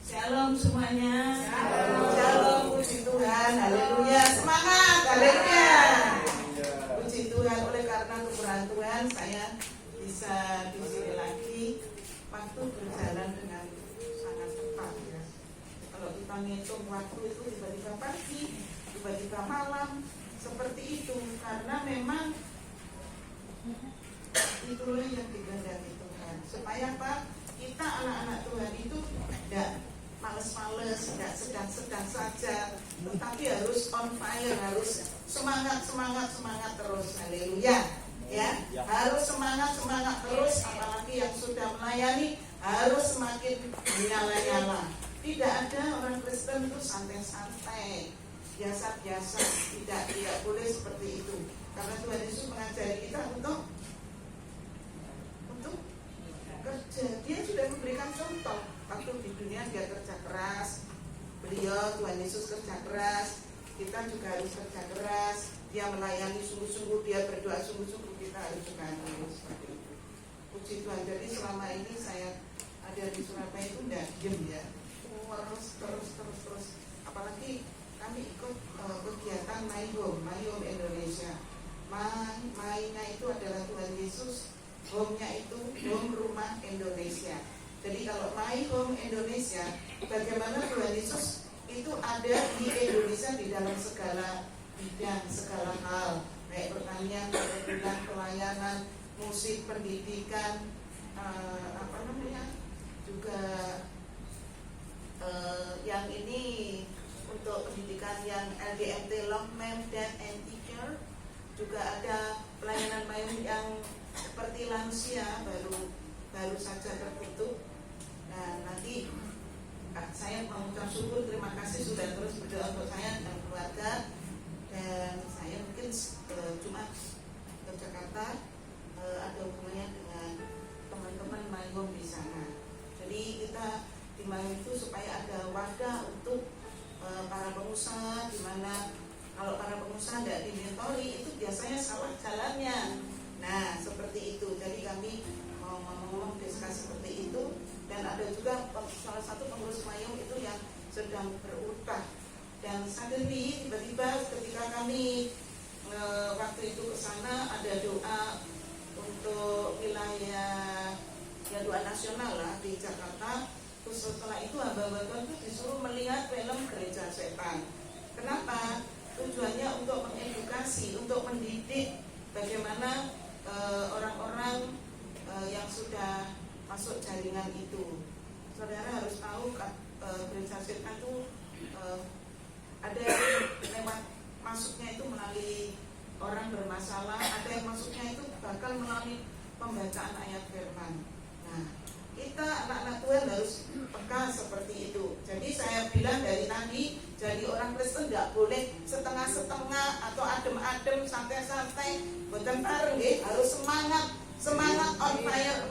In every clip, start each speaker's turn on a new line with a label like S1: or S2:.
S1: Shalom semuanya.
S2: Shalom, shalom, puji Tuhan, haleluya, semangat, haleluya. Puji Tuhan, oleh karena kemurahan Tuhan saya bisa di sini lagi. Waktu berjalan dengan sangat cepat ya. Kalau kita ngitung waktu itu tiba-tiba pagi, tiba-tiba malam, seperti itu. Karena memang itulah yang dikehendaki Tuhan. Supaya apa? Kita anak-anak Tuhan itu tidak males-males, tidak sedang-sedang saja, tetapi harus on fire, harus semangat terus, haleluya. Ya, harus semangat terus, apalagi yang sudah melayani harus semakin menyala-nyala. Tidak ada orang Kristen itu santai-santai, biasa-biasa, tidak boleh seperti itu. Karena Tuhan Yesus mengajari kita untuk kerja. Dia sudah memberikan contoh. Waktu di dunia dia kerja keras. Beliau Tuhan Yesus kerja keras. Kita juga harus kerja keras. Dia melayani sungguh-sungguh, dia berdoa sungguh-sungguh. Kita harus juga seperti itu. Puji Tuhan. Jadi selama ini saya ada di Surabaya itu tidak diam ya. Terus. Apalagi kami ikut kegiatan My Home Indonesia. My-nya itu adalah Tuhan Yesus. Home-nya itu home rumah Indonesia. Jadi kalau My Home Indonesia, bagaimana Tuhan Yesus itu ada di Indonesia di dalam segala bidang, segala hal, baik pertanian, perkebunan, pelayanan, musik, pendidikan, juga yang ini untuk pendidikan yang LDMT Long Mem Dad and Teacher, juga ada pelayanan yang seperti lansia baru saja tertutup. Nah, nanti saya mengucap syukur, terima kasih sudah terus berdoa untuk saya dan keluarga. Dan saya mungkin Jumat ke Jakarta ada hubungannya dengan teman-teman My Home di sana. Jadi kita di My Home itu supaya ada wadah untuk para pengusaha, di mana kalau para pengusaha tidak dimentori itu biasanya salah jalannya. Nah, seperti itu. Jadi kami mau ngomong diskusi seperti itu. Dan ada juga salah satu pengurus My Home itu yang sedang berutah. Dan suddenly tiba-tiba ketika kami waktu itu ke sana ada doa untuk wilayah ya doa nasional lah di Jakarta. Terus setelah itu hamba-hamba Tuhan itu disuruh melihat film Gereja Setan. Kenapa? Tujuannya untuk mengedukasi, untuk mendidik bagaimana orang-orang yang sudah masuk jaringan itu. Saudara harus tahu gereja setan itu ada yang lewat masuknya itu melalui orang bermasalah, ada yang masuknya itu bakal melalui pembacaan ayat firman. Nah, kita anak-anak Tuhan harus peka seperti itu. Jadi saya bilang dari tadi, jadi orang Kristen tidak boleh setengah-setengah atau adem-adem, santai-santai, boten bareng, harus semangat on fire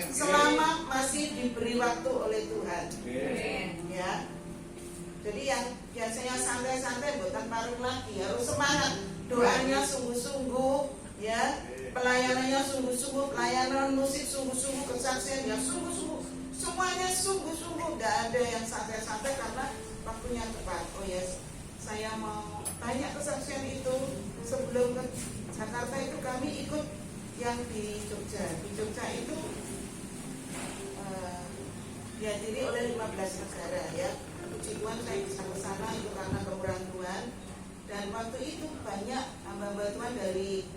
S2: selama masih diberi waktu oleh Tuhan. Ya. Jadi yang biasanya santai-santai boten bareng lagi, harus semangat, doanya sungguh-sungguh, ya. Pelayanannya sungguh-sungguh, pelayanan musik sungguh-sungguh, kesaksiannya sungguh-sungguh, semuanya sungguh-sungguh, tidak ada yang santai-santai karena waktunya cepat. Oh yes, saya mau tanya kesaksian itu. Sebelum ke Jakarta itu kami ikut yang di Jogja. Di Jogja itu dihadiri oleh 15 negara ya. Puji Tuhan saya bisa ke sana itu karena kemurahan Tuhan. Dan waktu itu banyak hamba-hamba Tuhan dari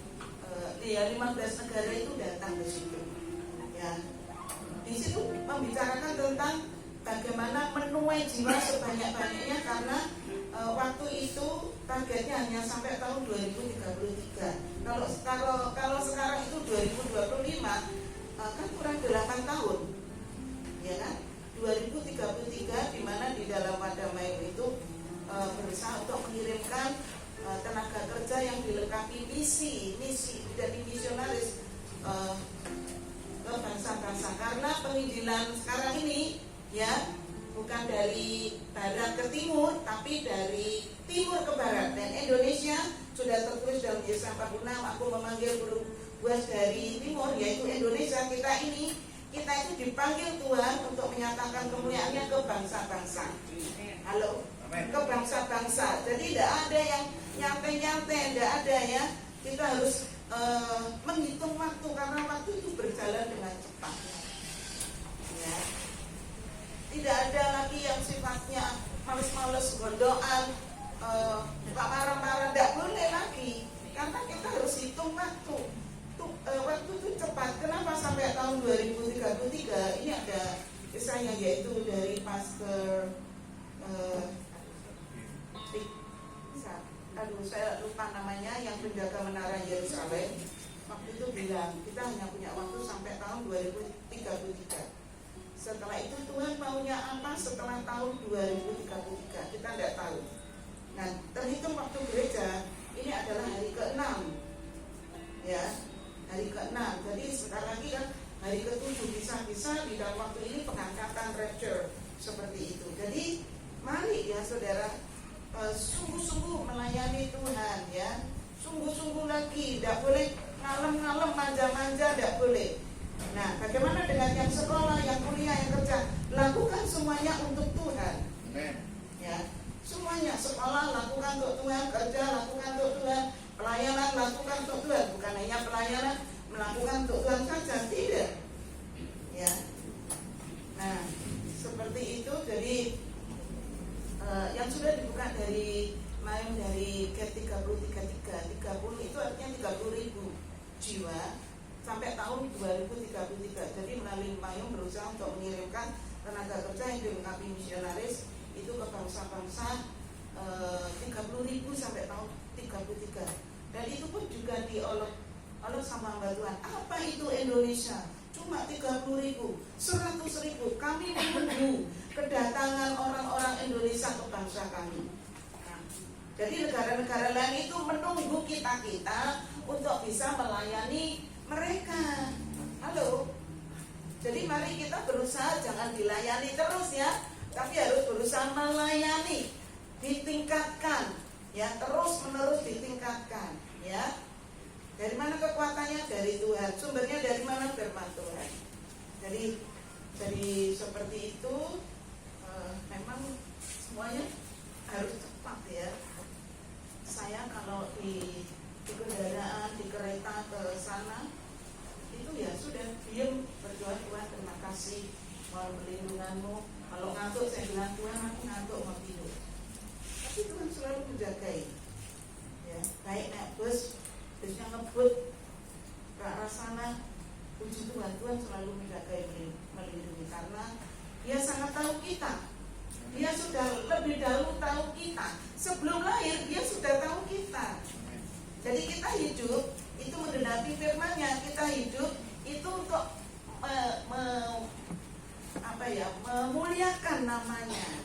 S2: 15 negara itu datang ke situ. Ya. Di situ membicarakan tentang bagaimana menuai jiwa sebanyak-banyaknya karena waktu itu targetnya hanya sampai tahun 2033. Kalau sekarang itu 2025 kan kurang 8 tahun. Ya kan? 2033 di mana di dalam wadah My Home itu berusaha untuk mengirimkan tenaga kerja yang dilengkapi misi dan misionaris ke bangsa-bangsa, karena penginjilan sekarang ini ya bukan dari barat ke timur tapi dari timur ke barat. Dan Indonesia sudah tertulis dalam Yesaya 46, aku memanggil buah dari timur, yaitu Indonesia kita ini kita itu dipanggil Tuhan untuk menyatakan kemuliaannya ke bangsa-bangsa. Halo, ke bangsa-bangsa. Jadi tidak ada yang nyantai-nyantai, tidak ada ya. Kita harus menghitung waktu karena waktu itu berjalan dengan cepat. Ya. Tidak ada lagi yang sifatnya males-males, gondokan, marah-marah, tidak boleh lagi. Karena kita harus hitung waktu. Waktu itu cepat. Kenapa sampai tahun 2033? Ini ada kisahnya, yaitu dari Pastor saya lupa namanya, yang penjaga menara Yerusalem. Waktu itu bilang kita hanya punya waktu sampai tahun 2033. Setelah itu Tuhan maunya apa setelah tahun 2033? Kita tidak tahu. Nah, terhitung waktu gereja ini adalah hari ke-6. Ya, hari ke-6. Jadi sebentar lagi kan hari ke-7, bisa-bisa di dalam waktu ini pengangkatan rapture seperti itu. Jadi mari ya saudara, sungguh-sungguh melayani Tuhan ya. Sungguh-sungguh lagi, tidak boleh ngalem-ngalem, manja-manja, tidak boleh. Nah, bagaimana dengan yang sekolah, yang kuliah, yang kerja? Lakukan semuanya untuk Tuhan. Ya, semuanya, sekolah lakukan untuk Tuhan, kerja lakukan untuk Tuhan, pelayanan lakukan untuk Tuhan. Bukan hanya pelayanan melakukan untuk Tuhan saja, tidak. Ya. Nah, seperti itu. Jadi yang sudah dibuka dari main dari K3033, 30 itu artinya 30.000 jiwa sampai tahun 2033. Jadi melalui Mayung berusaha untuk mengirimkan tenaga kerja yang dilengkapi misionaris itu ke bangsa-bangsa 30.000 sampai tahun 33. Dan itu pun juga diolok sama hamba Tuhan. Apa itu Indonesia? Cuma 30.000, 100.000. Kami menunggu kedatangan orang-orang Indonesia ke bangsa kami. Nah, jadi negara-negara lain itu menunggu kita untuk bisa melayani mereka. Halo. Jadi mari kita berusaha, jangan dilayani terus ya, tapi harus berusaha melayani, ditingkatkan, ya, terus menerus ditingkatkan, ya. Dari mana kekuatannya? Dari Tuhan. Sumbernya dari mana? Firman Tuhan. Jadi seperti itu. Memang semuanya harus cepat ya. Saya kalau di kendaraan, di kereta ke sana, itu ya sudah diam, berdoa, Tuhan terima kasih, mohon perlindunganmu. Kalau ngantuk saya bilang, Tuhan aku ngantuk, mau tidur. Tapi Tuhan selalu menjagai. Ya, baik naik busnya ngebut ke arah sana, puji Tuhan, Tuhan selalu menjagai, melindungi, karena Dia sangat tahu kita. Dia sudah lebih dahulu tahu kita. Sebelum lahir Dia sudah tahu kita. Jadi kita hidup itu menggenapi firman-Nya. Kita hidup itu untuk memuliakan namanya.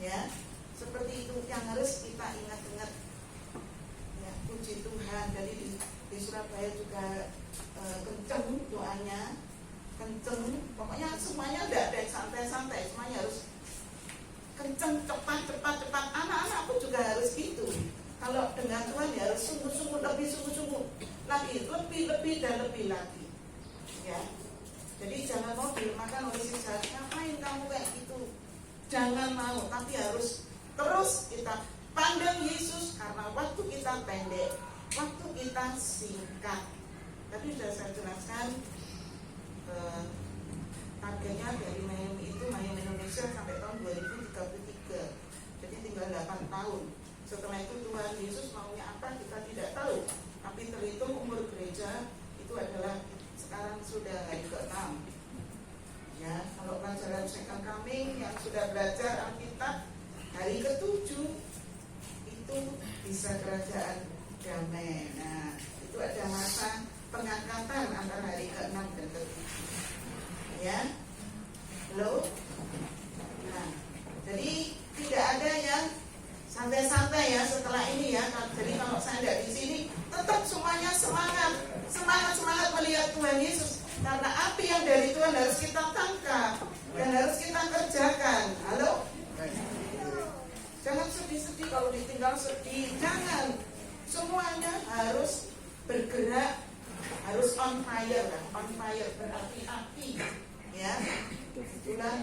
S2: Ya, seperti itu yang harus kita ingat-ingat. Ya, puji Tuhan. Jadi di Surabaya juga kenceng doanya, kenceng. Pokoknya semuanya tidak ada yang santai-santai. Semuanya harus kenceng, cepat. Anak-anak pun juga harus gitu. Kalau dengan Tuhan ya harus sungguh-sungguh, lebih sungguh-sungguh lagi, lebih dan lebih lagi. Ya. Jadi jangan mau dimakan oleh si jahat. Ngapain kamu kayak gitu? Jangan mau, tapi harus terus kita pandang Yesus, karena waktu kita pendek, waktu kita singkat. Tadi sudah saya jelaskan targetnya dari Mayung itu, Mayung Indonesia sampai tahun 2033. Jadi tinggal 8 tahun. Setelah itu Tuhan Yesus maunya apa kita tidak tahu. Tapi terhitung umur gereja itu adalah sekarang sudah hari ke-6. Ya, kalau pelajaran second coming yang sudah belajar Alkitab, hari ke-7 itu bisa kerajaan damai. Nah, itu ada masa pengangkatan antara hari ke-6 dan ke-7. Ya, halo. Nah, jadi tidak ada yang santai-santai ya setelah ini ya. Jadi kalau saya tidak di sini, tetap semuanya semangat melihat Tuhan Yesus. Karena api yang dari Tuhan harus kita tangkap dan harus kita kerjakan. Halo. Jangan sedih-sedih kalau ditinggal sedih. Jangan. Semuanya harus bergerak, harus on fire. On fire berarti api. ya. Itulah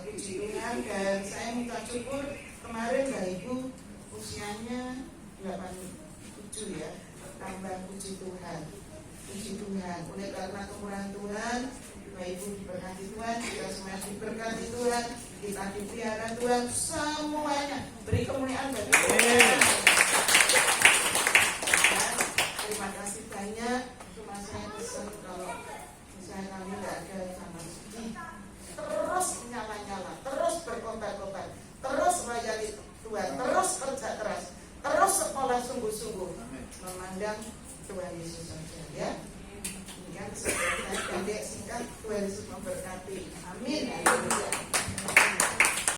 S2: puji Tuhan, dan saya minta syukur kemarin Mbak Ibu usianya 87 ya, tambah puji Tuhan. Puji Tuhan, oleh karena kemurahan Tuhan, Mbak Ibu diberkati Tuhan, kita semua diberkati Tuhan, kita dipelihara Tuhan, semuanya beri kemuliaan bagi Tuhan. Terima kasih banyak. Cuma saya pesan kalau misalnya kami nggak ada sama suci, terus nyala-nyala, terus berkobar-kobar, terus melayani Tuhan, terus kerja keras, terus sekolah sungguh-sungguh, memandang Tuhan Yesus saja ya. Ini kan sebenarnya pendek singkat, Tuhan Yesus memberkati. Amin.